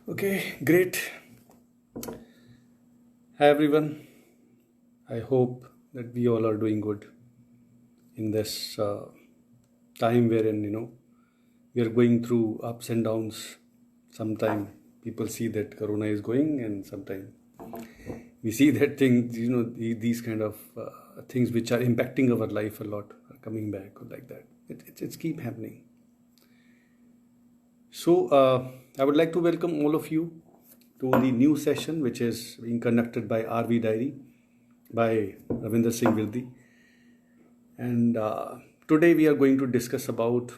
Okay, great. Hi everyone. I hope that we all are doing good in this time wherein we are going through ups and downs. Sometime people see that Corona is going, and sometime we see that things these kind of things which are impacting our life a lot are coming back or like that. It's keep happening. So, I would like to welcome all of you to the new session which is being conducted by RV Diary by Ravinder Singh Virdi. And today we are going to discuss about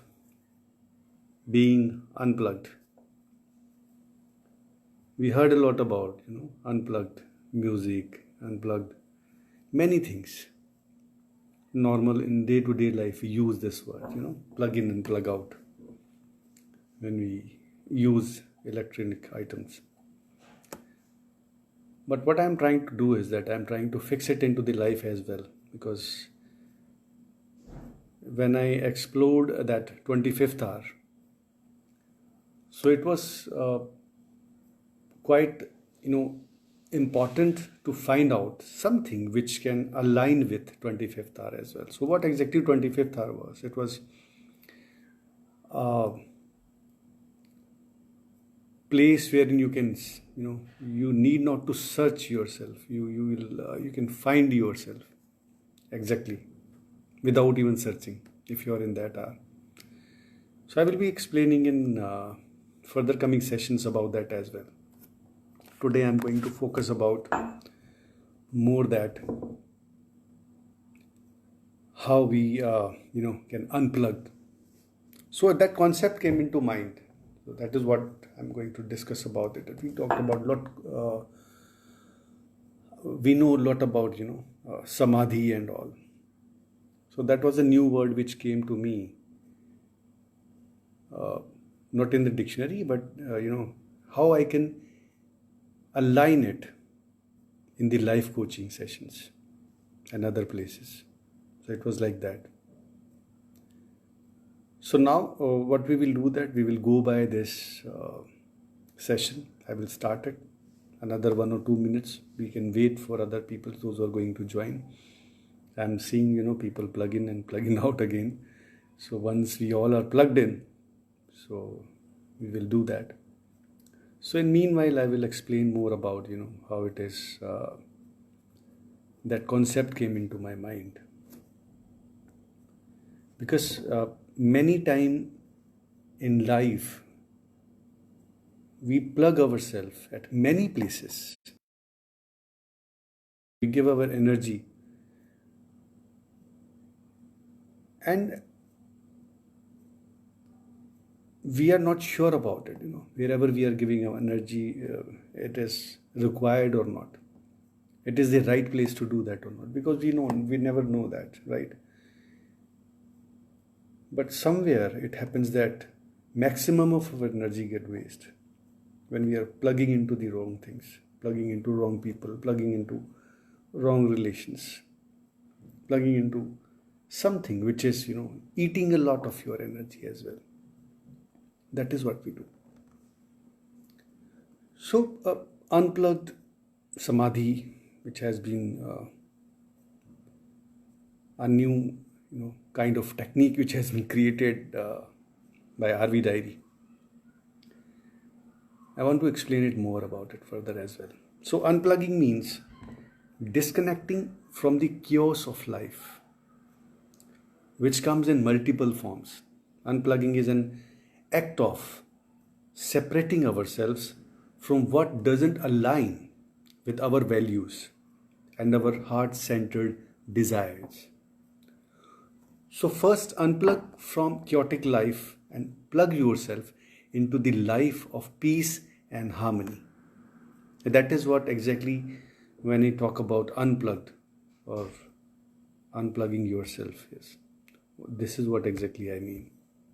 being unplugged. We heard a lot about, unplugged music, unplugged many things. Normal in day-to-day life, we use this word, plug in and plug out when we use electronic items. But what I'm trying to do is that I'm trying to fix it into the life as well, because when I explored that 25th hour, so it was quite important to find out something which can align with 25th hour as well. So what exactly 25th hour was? It was a place wherein you can you need not to search yourself. You can find yourself exactly without even searching if you are in that hour. So I will be explaining in further coming sessions about that as well. Today I'm going to focus about more that how we can unplug. So that concept came into mind. So that is what I'm going to discuss about it. We talked about we know a lot about samadhi and all. So that was a new word which came to me, not in the dictionary, but how I can align it in the life coaching sessions and other places. So it was like that. So now what we will do that we will go by this session. I will start it. Another 1 or 2 minutes. We can wait for other people, those who are going to join. I'm seeing people plug in and plug in out again. So once we all are plugged in, so we will do that. So in meanwhile, I will explain more about how it is that concept came into my mind, because many time in life we plug ourselves at many places. We give our energy, and we are not sure about it. Wherever we are giving our energy, it is required or not. It is the right place to do that or not, because we never know that, right? But somewhere it happens that maximum of our energy get wasted when we are plugging into the wrong things, plugging into wrong people, plugging into wrong relations, plugging into something which is eating a lot of your energy as well. That is what we do. So unplugged samadhi, which has been a new kind of technique which has been created by RV Diary. I want to explain it more about it further as well. So unplugging means disconnecting from the chaos of life, which comes in multiple forms. Unplugging is an act of separating ourselves from what doesn't align with our values and our heart-centered desires. So first unplug from chaotic life and plug yourself into the life of peace and harmony. That is what exactly when I talk about unplugged or unplugging yourself is. This is what exactly I mean.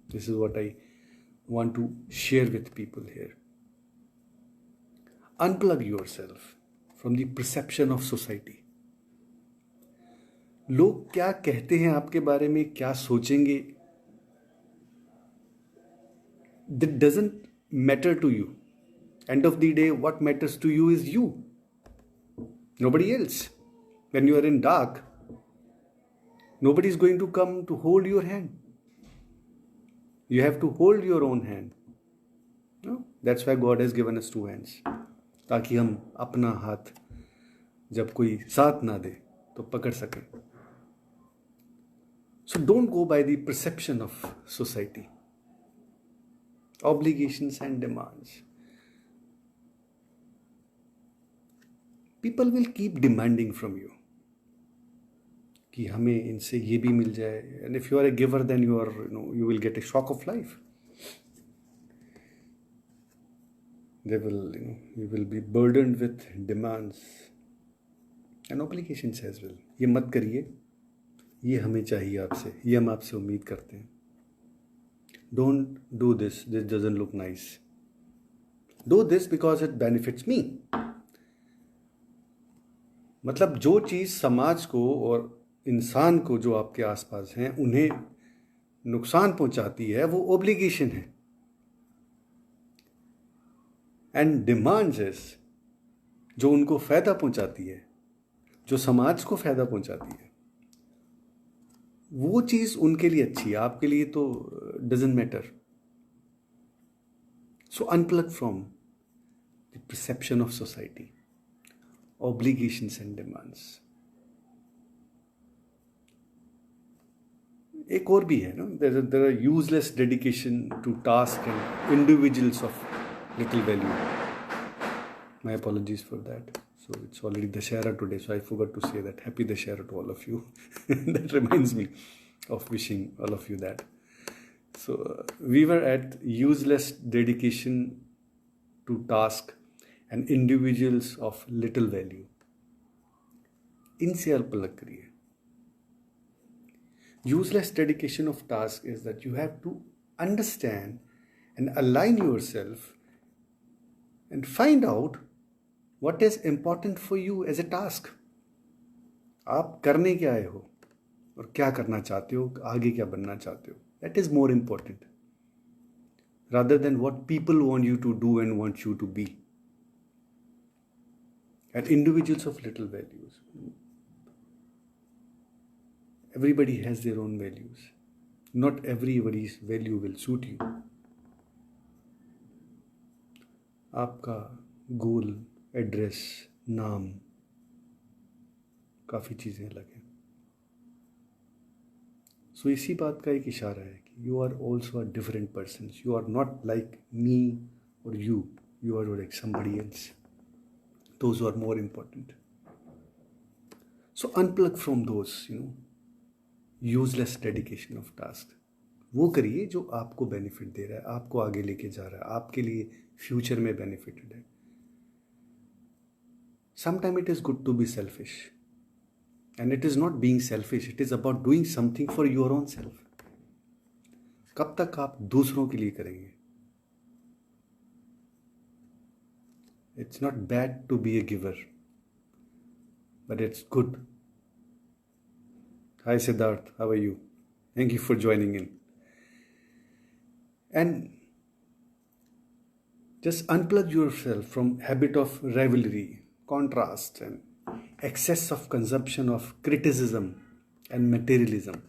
This is what I want to share with people here. Unplug yourself from the perception of society. लोग क्या कहते हैं आपके बारे में, क्या सोचेंगे, that doesn't matter to you. End of the day, what matters to you is you, nobody else. When you are in dark, nobody is going to come to hold your hand. You have to hold your own hand. No? That's why God has given us two hands. ताकि हम अपना हाथ जब कोई साथ ना दे तो पकड़ सकें. So don't go by the perception of society, obligations and demands. People will keep demanding from you कि हमें इनसे ये भी मिल जाए. And if you are a giver, then you will get a shock of life. You will be burdened with demands and obligations as well. ये मत करिए, ये हमें चाहिए आपसे, ये हम आपसे उम्मीद करते हैं. Don't do this. This doesn't look nice. Do this because it benefits me. मतलब जो चीज़ समाज को और इंसान को जो आपके आसपास हैं उन्हें नुकसान पहुंचाती है वो ओब्लिगेशन है. एंड डिमांड्स इज जो उनको फ़ायदा पहुंचाती है, जो समाज को फ़ायदा पहुंचाती है, वो चीज़ उनके लिए अच्छी है, आपके लिए तो doesn't matter. So unplug from the perception of society, obligations and demands. एक और भी है ना, there are useless dedication to task and individuals of little value. My apologies for that. So it's already Dashera today, so I forgot to say that. Happy Dashera to all of you. That reminds me of wishing all of you that. So we were at useless dedication to task and individuals of little value. इनसे अल्पलग करिए. Useless dedication of task is that you have to understand and align yourself and find out what is important for you as a task. आप करने क्या आए हो और क्या करना चाहते हो, आगे क्या बनना चाहते हो. That is more important rather than what people want you to do and want you to be. And individuals of little values. Everybody has their own values. Not everybody's value will suit you. आपका गोल, address, नाम, काफ़ी चीज़ें अलग हैं. सो इसी बात का एक इशारा है कि you are also a different person. You are not like me और you are like somebody else. Those who are more important. So unplug from those, useless dedication of task. वो करिए जो आपको बेनिफिट दे रहा है, आपको आगे लेके जा रहा है, आपके लिए फ्यूचर में बेनिफिटेड है. Sometimes it is good to be selfish. And it is not being selfish, it is about doing something for your own self. कब तक आप दूसरों के लिए करेंगे? It's not bad to be a giver, but it's good. Hi Siddharth, how are you? Thank you for joining in. And just unplug yourself from habit of rivalry, contrast, and excess of consumption of criticism and materialism.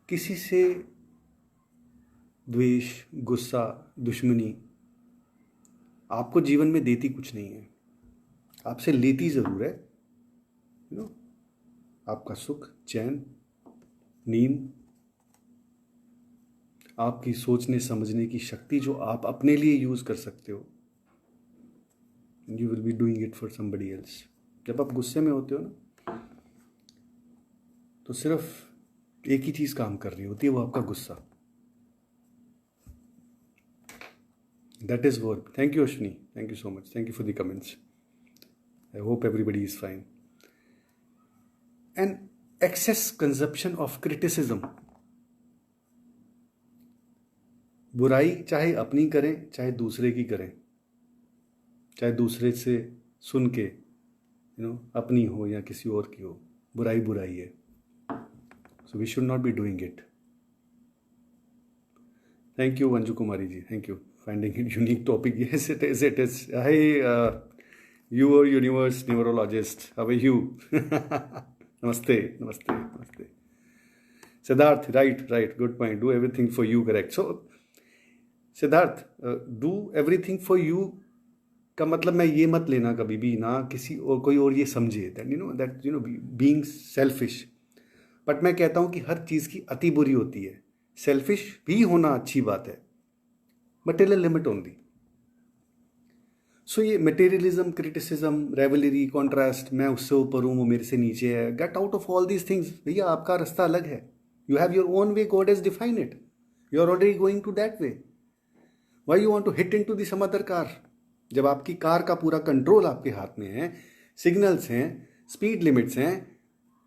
किसी से द्वेष, गुस्सा, दुश्मनी आपको जीवन में देती कुछ नहीं है, आपसे लेती ज़रूर है. आपका सुख, चैन, नींद, आपकी सोचने समझने की शक्ति जो आप अपने लिए यूज़ कर सकते हो. You will be doing it for somebody else. जब आप गुस्से में होते हो ना, तो सिर्फ एक ही चीज़ काम कर रही होती है, वो आपका गुस्सा. That is work. Thank you, Ashwini. Thank you so much. Thank you for the comments. I hope everybody is fine. And excess consumption of criticism. बुराई चाहे अपनी करें, चाहे दूसरे की करें, चाहे दूसरे से सुन के अपनी हो या किसी और की हो, बुराई बुराई है. So we should not be doing it. Thank you, Anju Kumari ji. Thank you. finding it unique topic. Yes, it is. It is. Hey, you universe neurologist. How are you? Namaste. Namaste. Namaste. Siddharth, right. Good point. Do everything for you. Correct. So, Siddharth, do everything for you का मतलब मैं ये मत लेना कभी भी ना किसी और कोई और ये समझे दैट बीइंग सेल्फिश. बट मैं कहता हूँ कि हर चीज़ की अति बुरी होती है. सेल्फिश भी होना अच्छी बात है, but till a limit only. So ये मटेरियलिज्म, क्रिटिसिज्म, रेवलरी, कॉन्ट्रास्ट, मैं उससे ऊपर हूँ वो मेरे से नीचे है, get out of all these things. भैया आपका रास्ता अलग है. You have your own way. God has define it. You are already going to that way. Why you want to hit into the some other car? जब आपकी car का पूरा control आपके हाथ में है, सिग्नल्स हैं, स्पीड लिमिट्स हैं,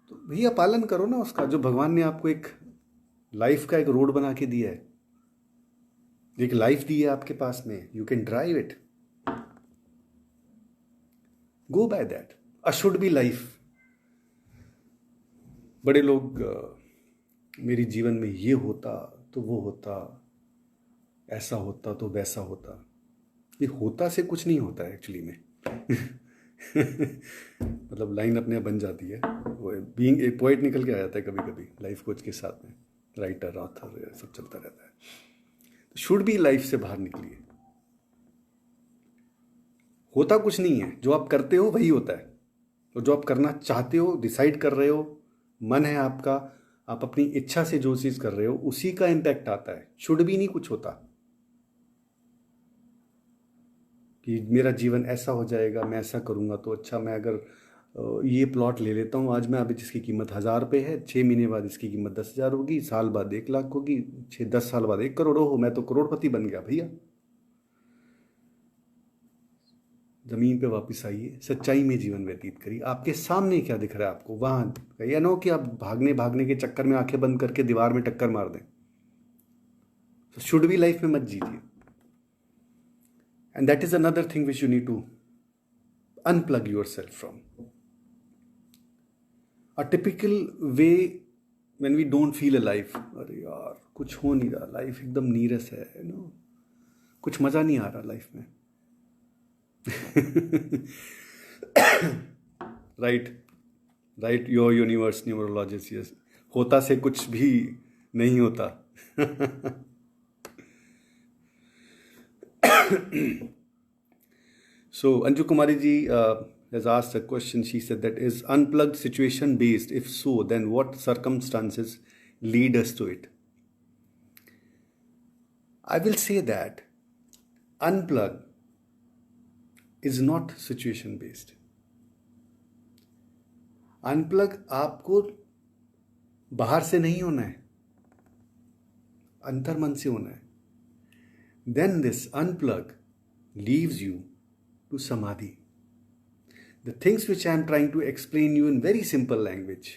तो भैया पालन करो ना उसका. जो भगवान ने आपको एक लाइफ का एक रोड बना के दिया है, एक लाइफ दी है आपके पास में, you can drive it. Go by that. A should be life. बड़े लोग मेरी जीवन में ये होता तो वो होता, ऐसा होता तो वैसा होता. ये होता से कुछ नहीं होता है एक्चुअली में. मतलब लाइन अपने आप बन जाती है. वो बीइंग ए पोएट निकल के आ जाता है कभी कभी लाइफ कोच के साथ में. राइटर, ऑथर, सब चलता रहता है. तो शुड बी लाइफ से बाहर निकलिए. होता कुछ नहीं है. जो आप करते हो वही होता है. और जो आप करना चाहते हो, डिसाइड कर रहे हो, मन है आपका, आप अपनी इच्छा से जो चीज़ कर रहे हो उसी का इम्पैक्ट आता है. शुड भी नहीं कुछ होता कि मेरा जीवन ऐसा हो जाएगा, मैं ऐसा करूँगा तो अच्छा. मैं अगर ये प्लॉट ले लेता हूँ आज मैं, अभी जिसकी कीमत 1000 रुपये है, 6 महीने बाद इसकी कीमत 10,000 होगी, साल बाद 1,00,000 होगी, 10 साल बाद 1 करोड़ हो, मैं तो करोड़पति बन गया. भैया ज़मीन पे वापस आइए, सच्चाई में जीवन व्यतीत करिए. आपके सामने क्या दिख रहा है आपको, वहाँ या नो कि आप भागने के चक्कर में आंखें बंद करके दीवार में टक्कर मार दें. तो शुड भी लाइफ में मत जीजिए. And that is another thing which you need to unplug yourself from. A typical way when we don't feel alive, अरे यार कुछ हो नहीं रहा, लाइफ एकदम नीरस है, कुछ मज़ा नहीं आ रहा लाइफ में. Right your universe numerologist. Yes, होता से कुछ भी नहीं होता. So Anju Kumari ji has asked a question. She said that is unplugged situation based. If so, then what circumstances lead us to it? I will say that unplug is not situation based. Unplug आपको बाहर से नहीं होना है, अंतर्मन से होना है. Then this unplug leaves you to samadhi. The things which I am trying to explain you in very simple language,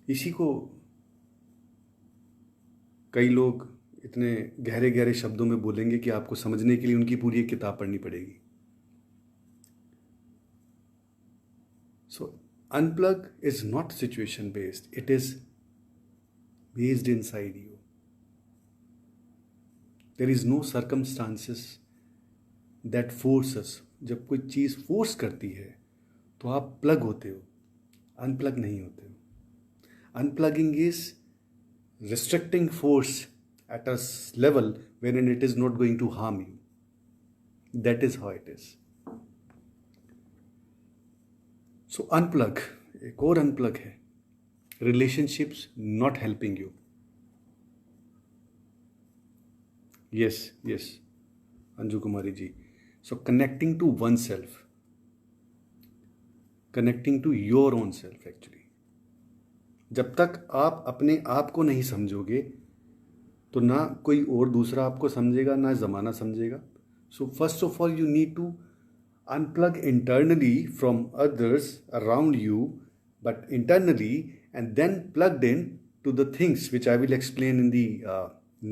इसी को कई लोग इतने गहरे गहरे शब्दों में बोलेंगे कि आपको समझने के लिए उनकी पूरी एक किताब पढ़नी पड़ेगी. So unplug is not situation based. It is based inside you. There is no circumstances that force us. जब कोई चीज़ फोर्स करती है तो आप प्लग होते हो, अनप्लग नहीं होते हो. अनप्लगिंग is restricting force at a level wherein it is not going to harm you. That is how it is. So unplug. एक और unplug है, relationships not helping you. Yes, Anju Kumari ji. So connecting to oneself, connecting to your own self actually. जब तक आप अपने आप को नहीं समझोगे तो ना कोई और दूसरा आपको समझेगा, ना ज़माना समझेगा. So first of all you need to unplug internally from others around you, but internally, and then plugged in to the things which I will explain in the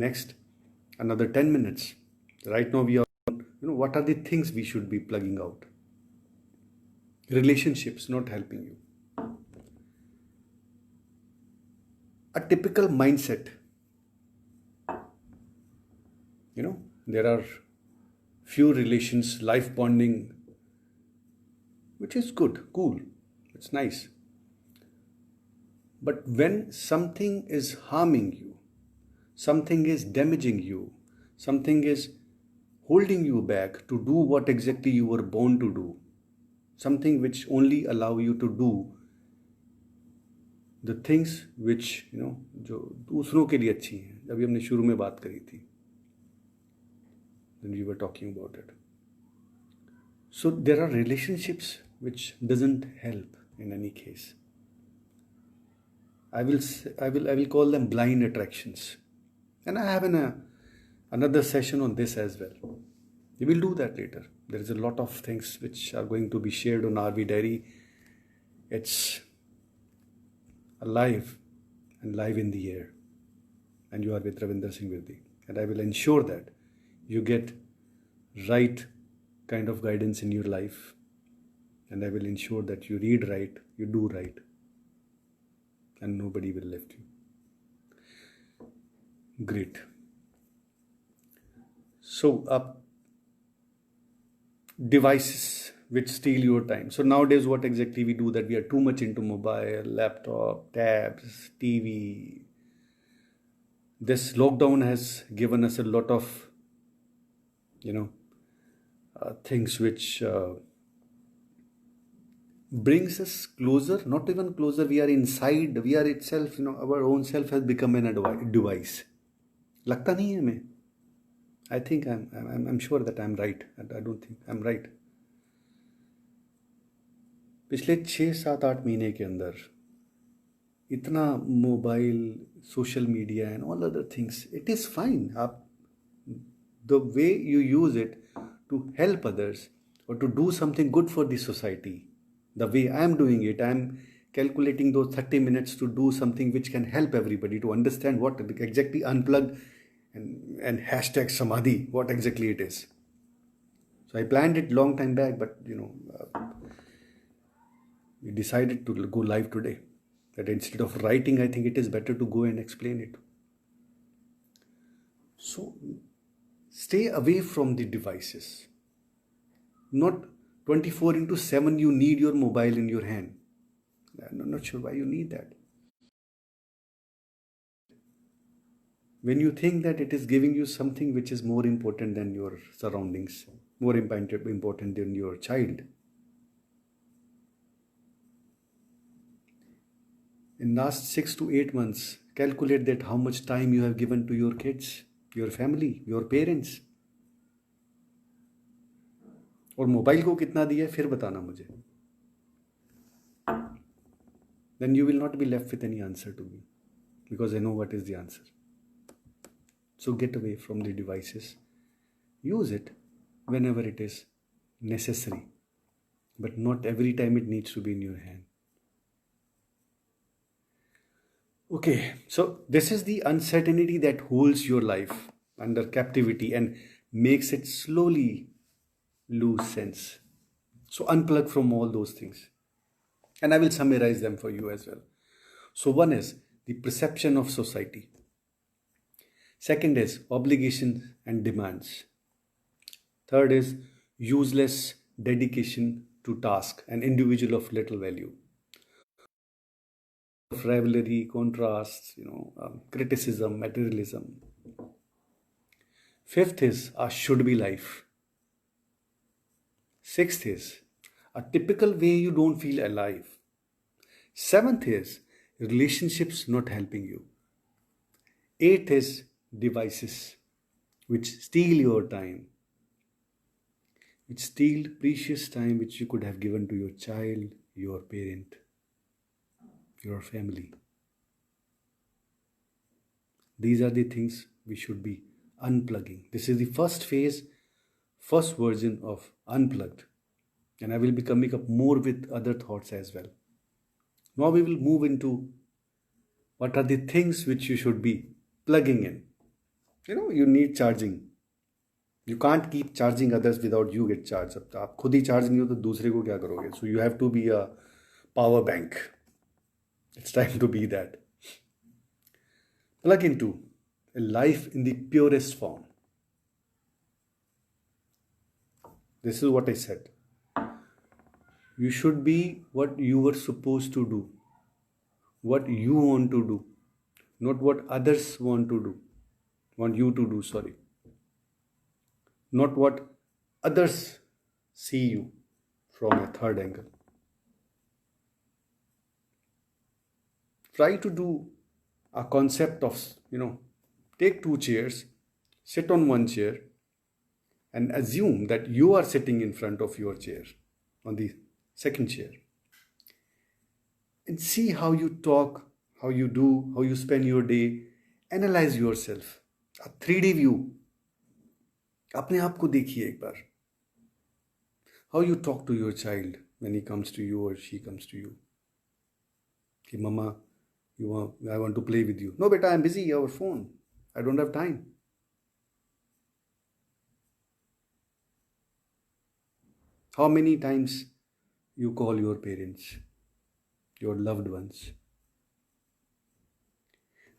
next another 10 minutes. Right now we are, what are the things we should be plugging out? Relationships not helping you. A typical mindset There are few relations, life bonding, which is good, cool, it's nice. But when something is harming you, something is damaging you, something is holding you back to do what exactly you were born to do, something which only allow you to do the things which जो दूसरों के लिए अच्छी हैं, अभी हमने शुरू में बात करी थी, when we were talking about it. So there are relationships which doesn't help in any case. I will call them blind attractions, and I have another session on this as well. We will do that later. There is a lot of things which are going to be shared on RV Diary. It's alive and live in the air. And you are with Ravinder Singh Virdi. And I will ensure that you get right kind of guidance in your life. And I will ensure that you read right, you do right. And nobody will lift you. Great. So, devices which steal your time. So nowadays what exactly we do, that we are too much into mobile, laptop, tabs, TV. This lockdown has given us a lot of, things which brings us closer, not even closer, we are inside, we are itself, our own self has become a device. लगता नहीं है हमें. I think I'm sure that I'm right. I don't think I'm right. पिछले 6-7-8 महीने के अंदर इतना mobile, social media and all other things, it is fine. आप the way you use it to help others और to do something good for the society, the way I am doing it, I am calculating those 30 minutes to do something which can help everybody to understand what exactly unplugged and hashtag Samadhi, what exactly it is. So I planned it long time back, but we decided to go live today. That instead of writing, I think it is better to go and explain it. So stay away from the devices. Not 24/7 you need your mobile in your hand. I'm not sure why you need that. When you think that it is giving you something which is more important than your surroundings, more important than your child. In last 6 to 8 months, calculate that how much time you have given to your kids, your family, your parents. और mobile को कितना दिया फिर बताना मुझे. Then you will not be left with any answer to me, because I know what is the answer. So get away from the devices. Use it whenever it is necessary, but not every time it needs to be in your hand. Okay, so this is the uncertainty that holds your life under captivity and makes it slowly lose sense. So unplug from all those things. And I will summarize them for you as well. So one is the perception of society. Second is obligations and demands. Third is useless dedication to task, an individual of little value. Rivalry, contrasts, criticism, materialism. Fifth is a should be life. Sixth is a typical way you don't feel alive. Seventh is relationships not helping you. Eighth is devices which steal your time, which steal precious time which you could have given to your child, your parent, your family. These are the things we should be unplugging. This is the first phase, first version of unplugged. And I will be coming up more with other thoughts as well. Now we will move into what are the things which you should be plugging in. You need charging. You can't keep charging others without you get charged. अब आप खुद ही charge नहीं हो तो दूसरे को क्या करोगे? So you have to be a power bank. It's time to be that. Plug into a life in the purest form. This is what I said. You should be what you were supposed to do, what you want to do, not what others want you to do, sorry. Not what others see you from a third angle. Try to do a concept of, take two chairs, sit on one chair, and assume that you are sitting in front of your chair on the second chair. And see how you talk, how you do, how you spend your day. Analyze yourself. A 3D view. अपने आप को देखिए एक बार. How you talk to your child when he comes to you or she comes to you. कि mama, I want to play with you. No, beta, I'm busy. Our phone. I don't have time. How many times you call your parents, your loved ones?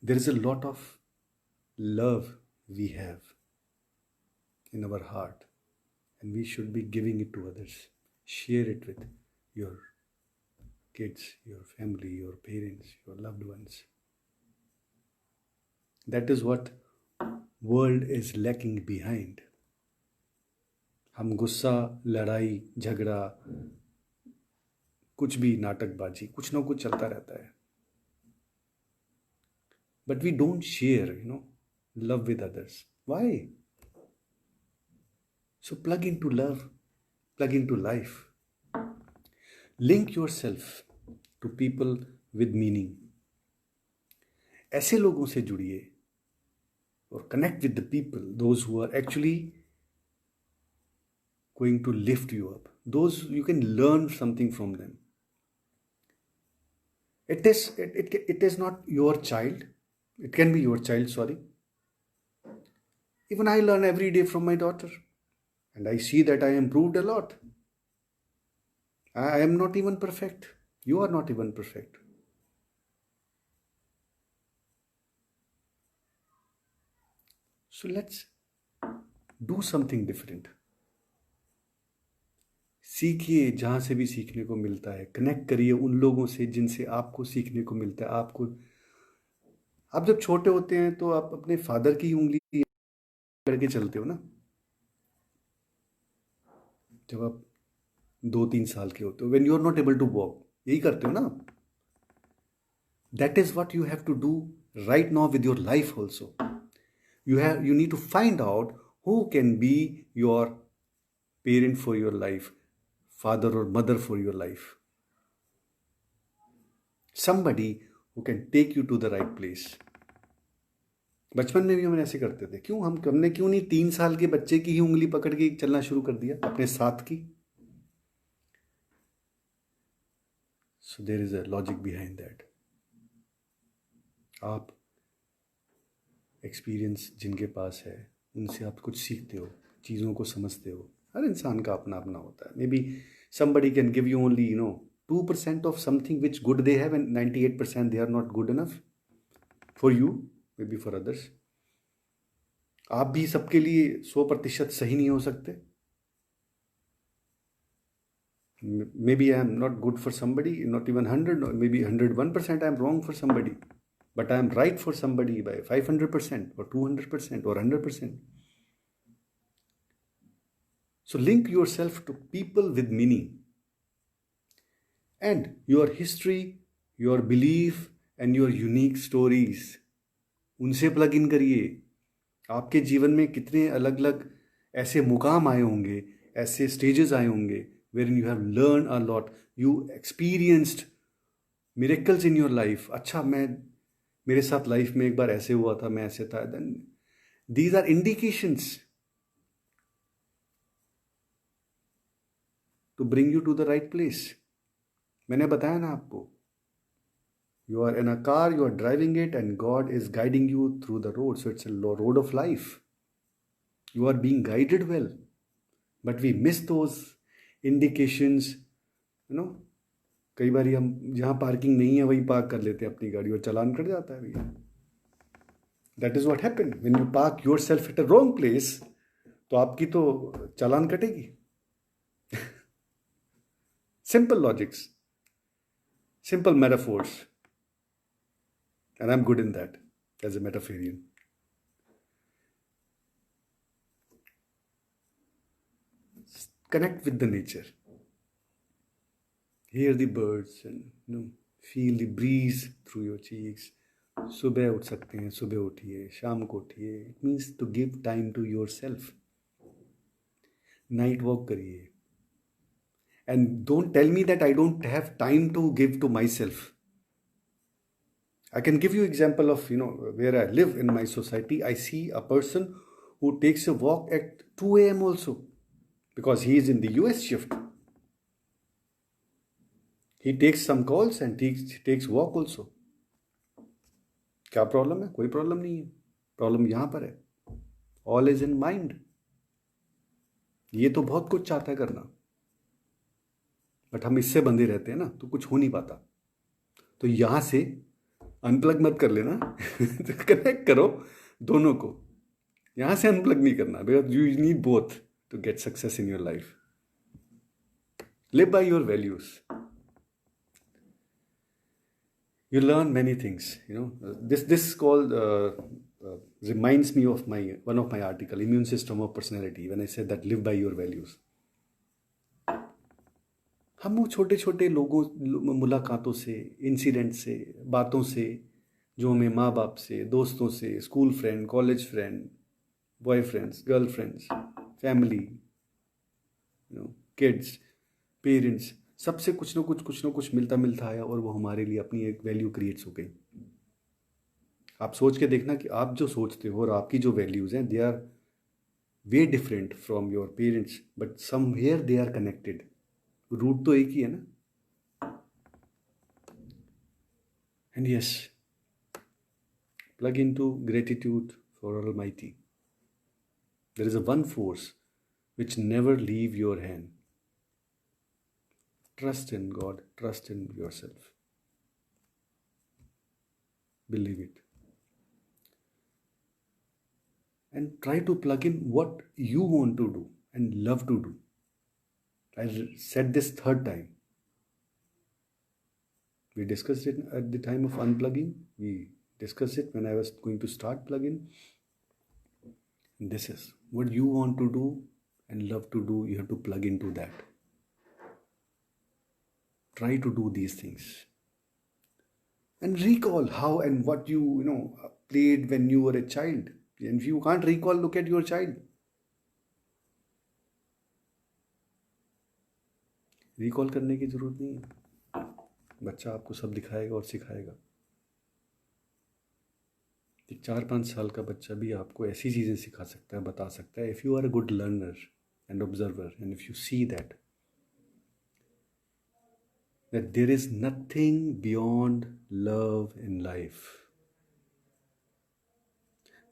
There is a lot of love we have in our heart, and we should be giving it to others. Share it with your kids, your family, your parents, your loved ones. That is what world is lacking behind. हम गुस्सा, लड़ाई, झगड़ा, कुछ भी नाटकबाजी, कुछ ना कुछ चलता रहता है. But we don't share, love with others. Why? So plug into love, plug into life. Link yourself to people with meaning. ऐसे लोगों से जुड़िए और connect with the people, those who are actually going to lift you up. Those you can learn something from them. It is not your child. It can be your child, sorry. Even I learn every day from my daughter. And I see that I improved a lot. I am not even perfect. You are not even perfect. So let's do something different. सीखिए जहाँ से भी सीखने को मिलता है. Connect करिए उन लोगों से जिनसे आपको सीखने को मिलता है. आप जब छोटे होते हैं तो आप अपने फादर की उंगली करके चलते हो ना. जब आप 2-3 साल के होते हो, when you are not able to walk, यही करते हो ना. That is what you have to do right now with your life also. You need to find out who can be your parent for your life, father or mother for your life. Somebody who can take you to the right place. बचपन में भी हम ऐसे करते थे. हमने क्यों नहीं 3 साल के बच्चे की ही उंगली पकड़ के चलना शुरू कर दिया अपने साथ की. So there is a logic behind that. आप एक्सपीरियंस जिनके पास है उनसे आप कुछ सीखते हो, चीज़ों को समझते हो. हर इंसान का अपना अपना होता है. May be somebody can give you only 2% of something which good they have, and 98% they are not good enough for you, maybe for others. आप भी सबके लिए 100% सही नहीं हो सकते. Maybe I am not good for somebody, not even 100, or maybe 101% I am wrong for somebody, but I am right for somebody by 500% or 200% or 100%. So link yourself to people with meaning, and your history, your belief and your unique stories, उनसे plug in करिए. आपके जीवन में कितने अलग अलग ऐसे मुकाम आए होंगे, ऐसे स्टेजेस आए होंगे wherein you have learned a lot, you experienced miracles in your life. अच्छा, मेरे साथ लाइफ में एक बार ऐसे हुआ था, मैं ऐसे था. Then these are indications to bring you to the right place. मैंने बताया ना आपको, you are in a car, you are driving it, and God is guiding you through the road. So it's a road of life. You are being guided well, but we miss those indications. कई बार हम जहाँ parking नहीं है वहीं park कर लेते हैं अपनी गाड़ी और चालान कट जाता है भैया. That is what happened when you park yourself at a wrong place. तो आपकी तो चालान कटेगी. Simple logics, simple metaphors. And I'm good in that as a metaphorian. Connect with the nature. Hear the birds and feel the breeze through your cheeks. सुबह उठ सकते हैं, सुबह उठिए, शाम को उठिए. It means to give time to yourself. Night walk करिए. And don't tell me that I don't have time to give to myself. I can give you example of, where I live in my society. I see a person who takes a walk at 2 a.m. also because he is in the US shift. He takes some calls and takes walk also. क्या problem है? कोई problem नहीं है. Problem यहाँ पर है. All is in mind. ये तो बहुत कुछ चाहता है करना, बट हम इससे बंधे रहते हैं ना, तो कुछ हो नहीं पाता. तो यहाँ से अनप्लग मत कर लेना. कनेक्ट करो दोनों को. यहाँ से अनप्लग नहीं करना, because you need both to get success in your life. Live by your values. You learn many things. This called reminds me of one of my article, Immune System of Personality, when I said that live by your values. हम वो छोटे छोटे लोगों, मुलाकातों से, incident से, बातों से, जो हमें माँ बाप से, दोस्तों से, school friend, college friend, boyfriends, girlfriends, family, kids, parents, सबसे कुछ ना कुछ मिलता आया और वो हमारे लिए अपनी एक वैल्यू क्रिएट्स हो गई. आप सोच के देखना कि आप जो सोचते हो और आपकी जो वैल्यूज़ हैं, they are way different from your parents, but somewhere they are connected. Root तो एक ही है ना. And yes, plug into gratitude for Almighty. There is a one force which never leave your hand. Trust in God, trust in yourself. Believe it. And try to plug in what you want to do and love to do. I said this third time. We discussed it at the time of unplugging. We discussed it when I was going to start plug-in. And this is what you want to do and love to do. You have to plug into that. Try to do these things and recall how and what you played when you were a child. And if you can't recall, look at your child. Recall करने की जरूरत नहीं है. बच्चा आपको सब दिखाएगा और सिखाएगा. एक 4-5 साल का बच्चा भी आपको ऐसी चीज़ें सिखा सकता है, बता सकता है, if you are a good learner and observer, and if you see that there is nothing beyond love in life.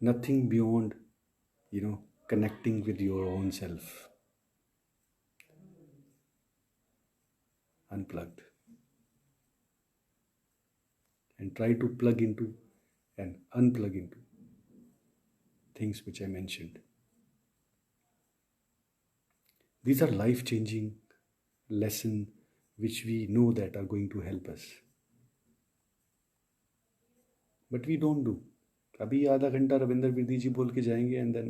Nothing beyond, connecting with your own self. Unplugged. And try to plug into and unplug into things which I mentioned. These are life-changing lessons which we know that are going to help us. But we don't do. अभी आधा घंटा रविंदर विरदी जी बोल के जाएंगे and then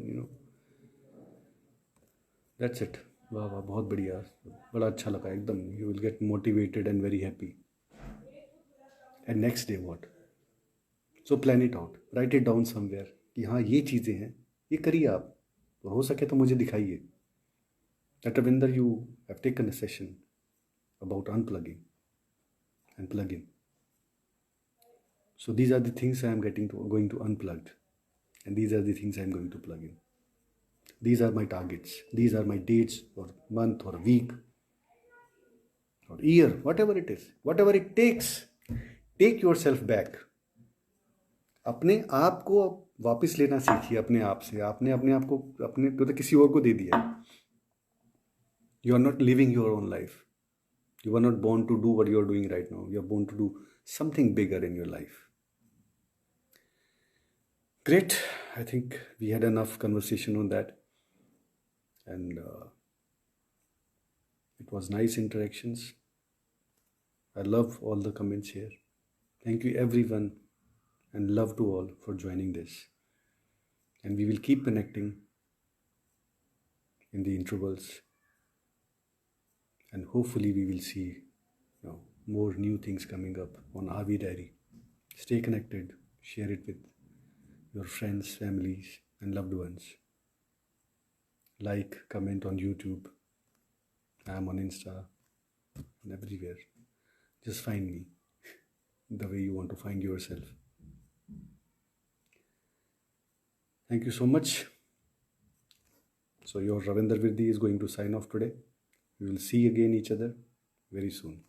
that's it. वाह वाह, बहुत बढ़िया, बड़ा अच्छा लगा एकदम. You will get motivated and very happy. And next day what? So plan it out, right it down somewhere कि हाँ ये चीज़ें हैं, ये करिए आप, और हो सके तो मुझे दिखाइए. That Ravinder, you have taken a session about unplugging and plug-in. So these are the things I am going to unplug, and these are the things I am going to plug in. These are my targets. These are my dates or month or week or year, whatever it is, whatever it takes. Take yourself back. अपने आप को वापस लेना सीखिए अपने आप से. आपने अपने आप को अपने तो किसी और को दे दिया. You are not living your own life. You were not born to do what you are doing right now. You are born to do something bigger in your life. Great. I think we had enough conversation on that. And it was nice interactions. I love all the comments here. Thank you everyone, and love to all for joining this. And we will keep connecting in the intervals, and hopefully we will see more new things coming up on Avi Diary. Stay connected, share it with your friends, families, and loved ones. Like, comment on YouTube. I am on Insta and everywhere. Just find me the way you want to find yourself. Thank you so much. So your Ravinder Virdi is going to sign off today. We will see again each other very soon.